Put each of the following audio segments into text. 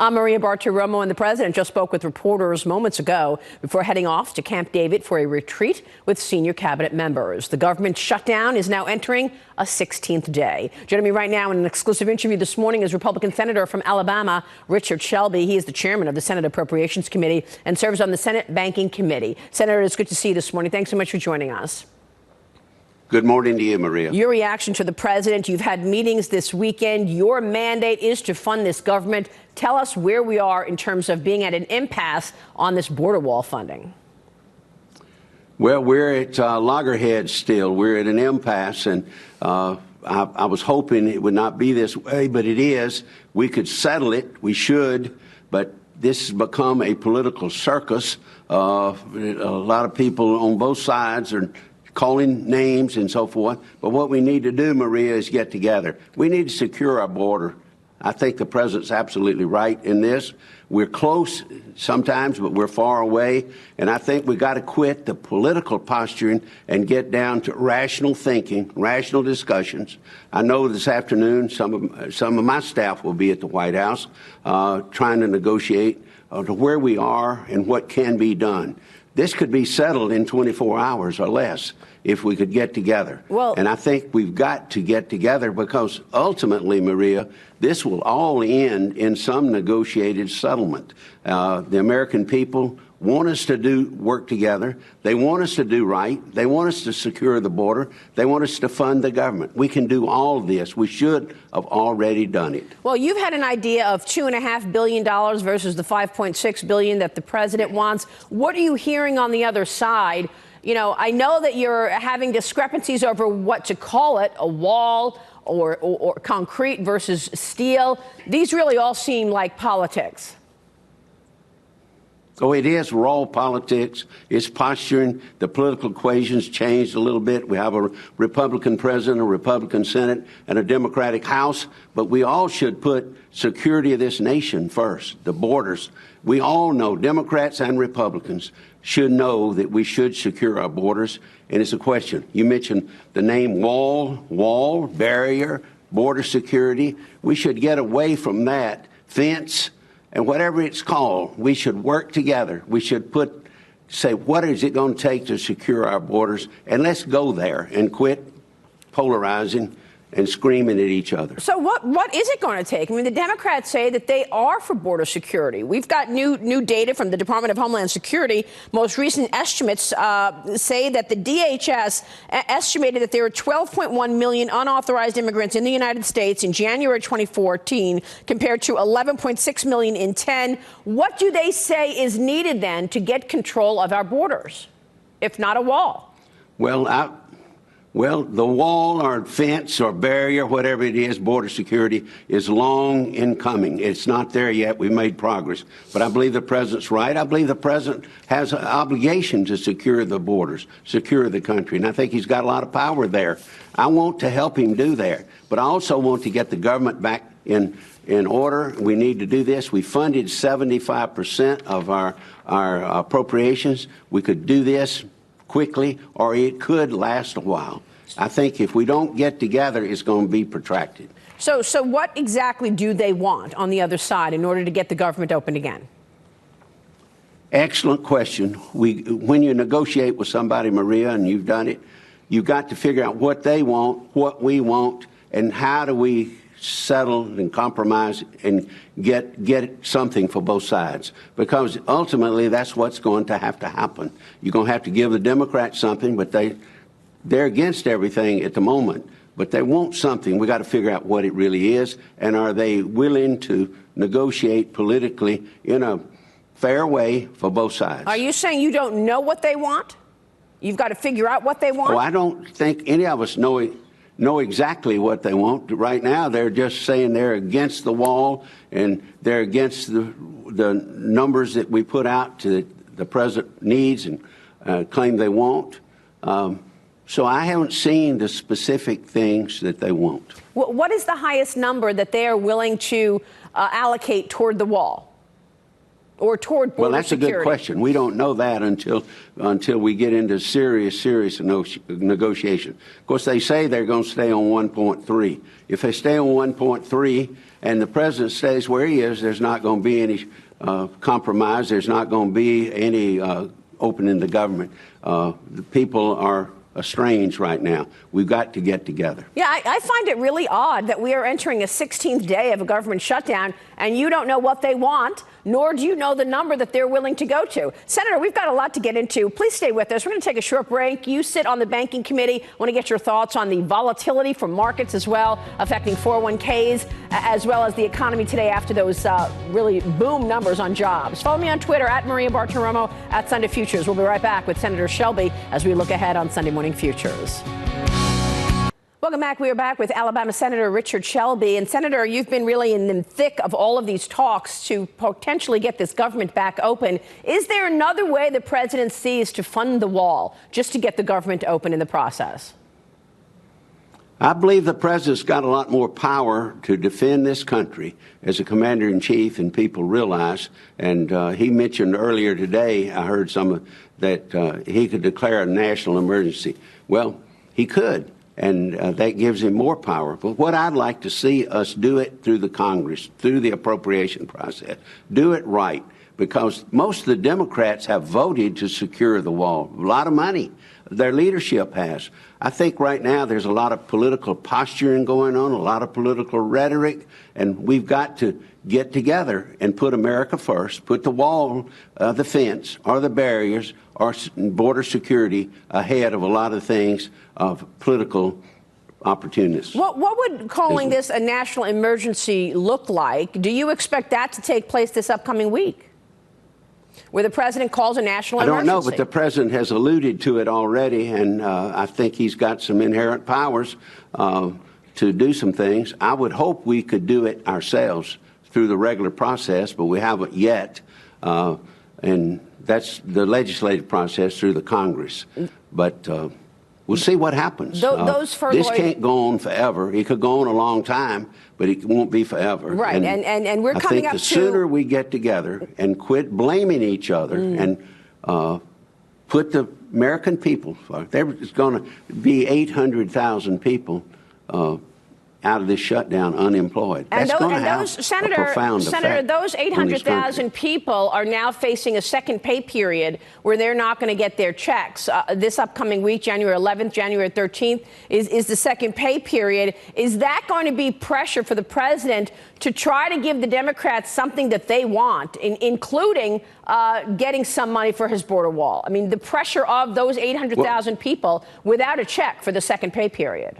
I'm Maria Bartiromo, and the president just spoke with reporters moments ago before heading off to Camp David for a retreat with senior cabinet members. The government shutdown is now entering a 16th day. Joining me right now in an exclusive interview this morning is Republican Senator from Alabama, Richard Shelby. He is the chairman of the Senate Appropriations Committee and serves on the Senate Banking Committee. Senator, it's good to see you this morning. Thanks so much for joining us. Good morning to you, Maria. Your reaction to the president. You've had meetings this weekend. Your mandate is to fund this government. Tell us where we are in terms of being at an impasse on this border wall funding. Well, we're at loggerheads still. We're at an impasse, and I was hoping it would not be this way, but it is. We could settle it. We should, but this has become a political circus. A lot of people on both sides are calling names and so forth. But what we need to do, Maria, is get together. We need to secure our border. I think the president's absolutely right in this. We're close sometimes, but we're far away. And I think we got to quit the political posturing and get down to rational thinking, rational discussions. I know this afternoon some of my staff will be at the White House trying to negotiate to where we are and what can be done. This could be settled in 24 hours or less if we could get together. And I think we've got to get together because ultimately, Maria, this will all end in some negotiated settlement. The American people want us to work together. They want us to do right. They want us to secure the border. They want us to fund the government. We can do all of this. We should have already done it. Well, you've had an idea of $2.5 billion versus the $5.6 billion that the president wants. What are you hearing on the other side? You know, I know that you're having discrepancies over what to call it, a wall or concrete versus steel. These really all seem like politics. Oh, it is raw politics. It's posturing. The political equation's changed a little bit. We have a Republican president, a Republican Senate, and a Democratic House. But we all should put security of this nation first, the borders. We all know, Democrats and Republicans should know that we should secure our borders. And it's a question. You mentioned the name wall, barrier, border security. We should get away from that. Fence. And whatever it's called, we should work together. We should say, what is it going to take to secure our borders? And let's go there and quit polarizing and screaming at each other. So what is it going to take? I mean, the Democrats say that they are for border security. We've got new data from the Department of Homeland Security. Most recent estimates say that the DHS estimated that there were 12.1 million unauthorized immigrants in the United States in January 2014 compared to 11.6 million in 10. What do they say is needed then to get control of our borders, if not a wall? Well, the wall or fence or barrier, whatever it is, border security, is long in coming. It's not there yet. We made progress. But I believe the president's right. I believe the president has an obligation to secure the borders, secure the country. And I think he's got a lot of power there. I want to help him do that. But I also want to get the government back in order. We need to do this. We funded 75% of our appropriations. We could do this quickly, or it could last a while. I think if we don't get together, it's going to be protracted. So what exactly do they want on the other side in order to get the government open again? Excellent question. When you negotiate with somebody, Maria, and you've done it, you've got to figure out what they want, what we want, and how do we settle and compromise and get something for both sides. Because ultimately, that's what's going to happen. You're going to have to give the Democrats something, but they're against everything at the moment. But they want something. We got to figure out what it really is, and are they willing to negotiate politically in a fair way for both sides? Are you saying you don't know what they want? You've got to figure out what they want? Oh, I don't think any of us know exactly what they want. Right now, they're just saying they're against the wall and they're against the numbers that we put out to the president needs and claim they want. So I haven't seen the specific things that they want. What is the highest number that they are willing to allocate toward the wall? or toward border Well, that's security? a good question. We don't know that until we get into serious negotiation. Of course, they say they're going to stay on 1.3. If they stay on 1.3 and the president stays where he is, there's not going to be any compromise. There's not going to be any opening the government. The people are estranged right now. We've got to get together. Yeah, I find it really odd that we are entering a 16th day of a government shutdown and you don't know what they want, nor do you know the number that they're willing to go to. Senator, we've got a lot to get into. Please stay with us. We're going to take a short break. You sit on the banking committee. I want to get your thoughts on the volatility from markets as well, affecting 401ks, as well as the economy today after those really boom numbers on jobs. Follow me on Twitter at Maria Bartiromo at Sunday Futures. We'll be right back with Senator Shelby as we look ahead on Sunday Morning Futures. Welcome back. We are back with Alabama Senator Richard Shelby. And Senator, you've been really in the thick of all of these talks to potentially get this government back open. Is there another way the president sees to fund the wall just to get the government open in the process? I believe the president's got a lot more power to defend this country as a commander-in-chief than people realize. And he mentioned earlier today, I heard that he could declare a national emergency. Well, he could. And that gives him more power. But what I'd like to see us do it through the Congress, through the appropriation process. Do it right, because most of the Democrats have voted to secure the wall. A lot of money. Their leadership has. I think right now there's a lot of political posturing going on, a lot of political rhetoric, and we've got to get together and put America first, put the wall, the fence, or the barriers, or border security ahead of a lot of things of political opportunists. What would calling this a national emergency look like? Do you expect that to take place this upcoming week, where the president calls a national emergency? I don't know, but the president has alluded to it already, and I think he's got some inherent powers to do some things. I would hope we could do it ourselves through the regular process, but we haven't yet, and that's the legislative process through the Congress. But we'll see what happens. This can't go on forever. It could go on a long time, but it won't be forever. Right, and we're coming up to... I think the sooner we get together and quit blaming each other and put the American people, there's going to be 800,000 people out of this shutdown unemployed. That's going to have a profound effect. Senator, those 800,000 people are now facing a second pay period where they're not going to get their checks. This upcoming week, January 11th, January 13th, is the second pay period. Is that going to be pressure for the president to try to give the Democrats something that they want, including getting some money for his border wall? I mean, the pressure of those 800,000 people without a check for the second pay period.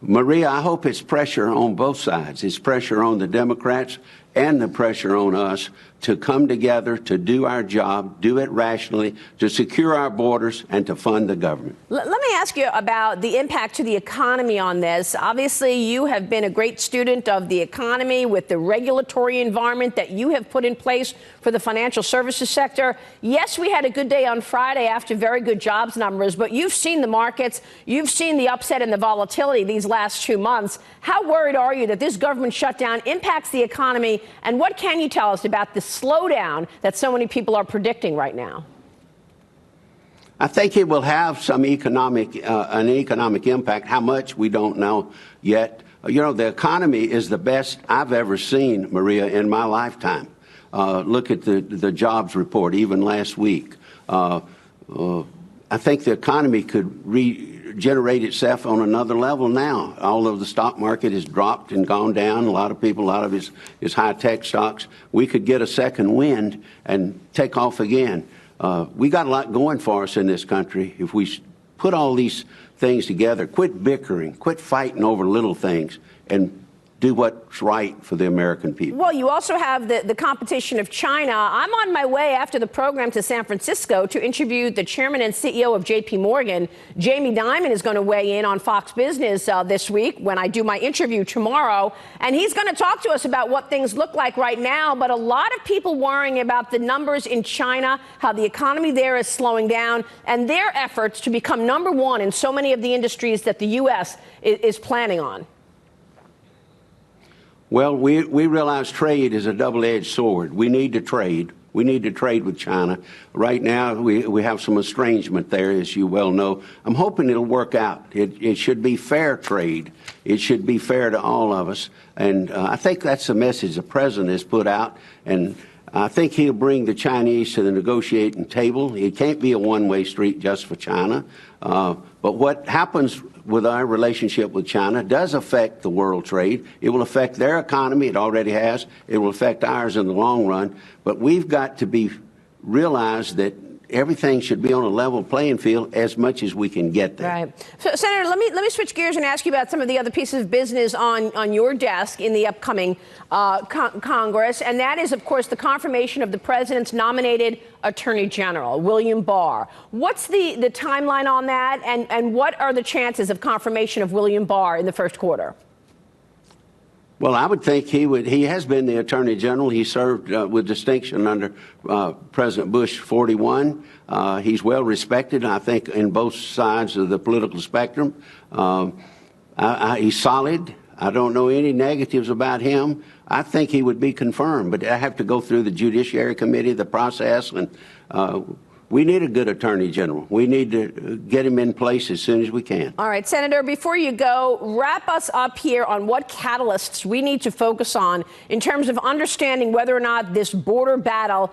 Maria, I hope it's pressure on both sides. It's pressure on the Democrats and the pressure on us to come together, to do our job, do it rationally, to secure our borders, and to fund the government. Let me ask you about the impact to the economy on this. Obviously, you have been a great student of the economy with the regulatory environment that you have put in place for the financial services sector. Yes, we had a good day on Friday after very good jobs numbers, but you've seen the markets. You've seen the upset and the volatility these last 2 months. How worried are you that this government shutdown impacts the economy? And what can you tell us about the slowdown that so many people are predicting right now? I think it will have some economic impact. How much, we don't know yet. You know, the economy is the best I've ever seen, Maria, in my lifetime. Look at the jobs report, even last week. I think the economy could regenerate itself on another level now. Although the stock market has dropped and gone down, a lot of it is high-tech stocks. We could get a second wind and take off again. We got a lot going for us in this country. If we put all these things together, quit bickering, quit fighting over little things, and do what's right for the American people. Well, you also have the competition of China. I'm on my way after the program to San Francisco to interview the chairman and CEO of J.P. Morgan. Jamie Dimon is going to weigh in on Fox Business this week when I do my interview tomorrow. And he's going to talk to us about what things look like right now. But a lot of people worrying about the numbers in China, how the economy there is slowing down, and their efforts to become number one in so many of the industries that the U.S. is planning on. Well, we realize trade is a double-edged sword. We need to trade. We need to trade with China. Right now, we have some estrangement there, as you well know. I'm hoping it'll work out. It should be fair trade. It should be fair to all of us. And I think that's the message the president has put out. And I think he'll bring the Chinese to the negotiating table. It can't be a one-way street just for China. But what happens with our relationship with China does affect the world trade. It will affect their economy. It already has. It will affect ours in the long run. But we've got to realize that everything should be on a level playing field as much as we can get there. Right. So, Senator, let me switch gears and ask you about some of the other pieces of business on your desk in the upcoming Congress, and that is, of course, the confirmation of the president's nominated Attorney General, William Barr. What's the timeline on that, and what are the chances of confirmation of William Barr in the first quarter? Well, I would think he would. He has been the Attorney General. He served with distinction under President Bush 41. He's well respected, I think, in both sides of the political spectrum. He's solid. I don't know any negatives about him. I think he would be confirmed, but I have to go through the Judiciary Committee, the process, and we need a good Attorney General. We need to get him in place as soon as we can. All right, Senator, before you go, wrap us up here on what catalysts we need to focus on in terms of understanding whether or not this border battle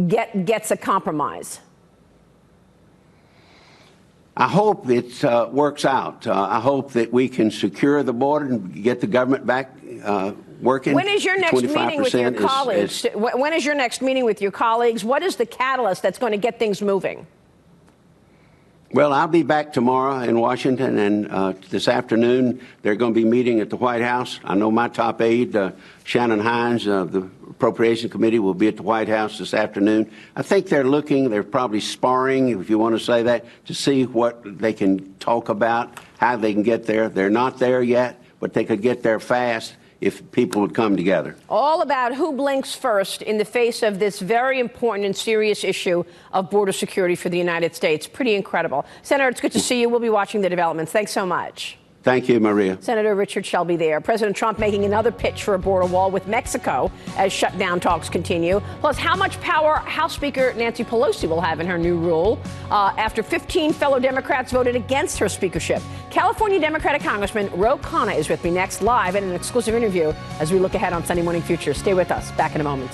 gets a compromise. I hope it works out. I hope that we can secure the border and get the government back working. When is your next meeting with your colleagues? When is your next meeting with your colleagues? What is the catalyst that's going to get things moving? Well, I'll be back tomorrow in Washington, and this afternoon they're going to be meeting at the White House. I know my top aide, Shannon Hines, of the Appropriation Committee, will be at the White House this afternoon. I think they're probably sparring, if you want to say that, to see what they can talk about, how they can get there. They're not there yet, but they could get there fast if people would come together. All about who blinks first in the face of this very important and serious issue of border security for the United States. Pretty incredible. Senator, it's good to see you. We'll be watching the developments. Thanks so much. Thank you, Maria. Senator Richard Shelby there. President Trump making another pitch for a border wall with Mexico as shutdown talks continue. Plus, how much power House Speaker Nancy Pelosi will have in her new rule after 15 fellow Democrats voted against her speakership. California Democratic Congressman Ro Khanna is with me next live in an exclusive interview as we look ahead on Sunday Morning Future. Stay with us. Back in a moment.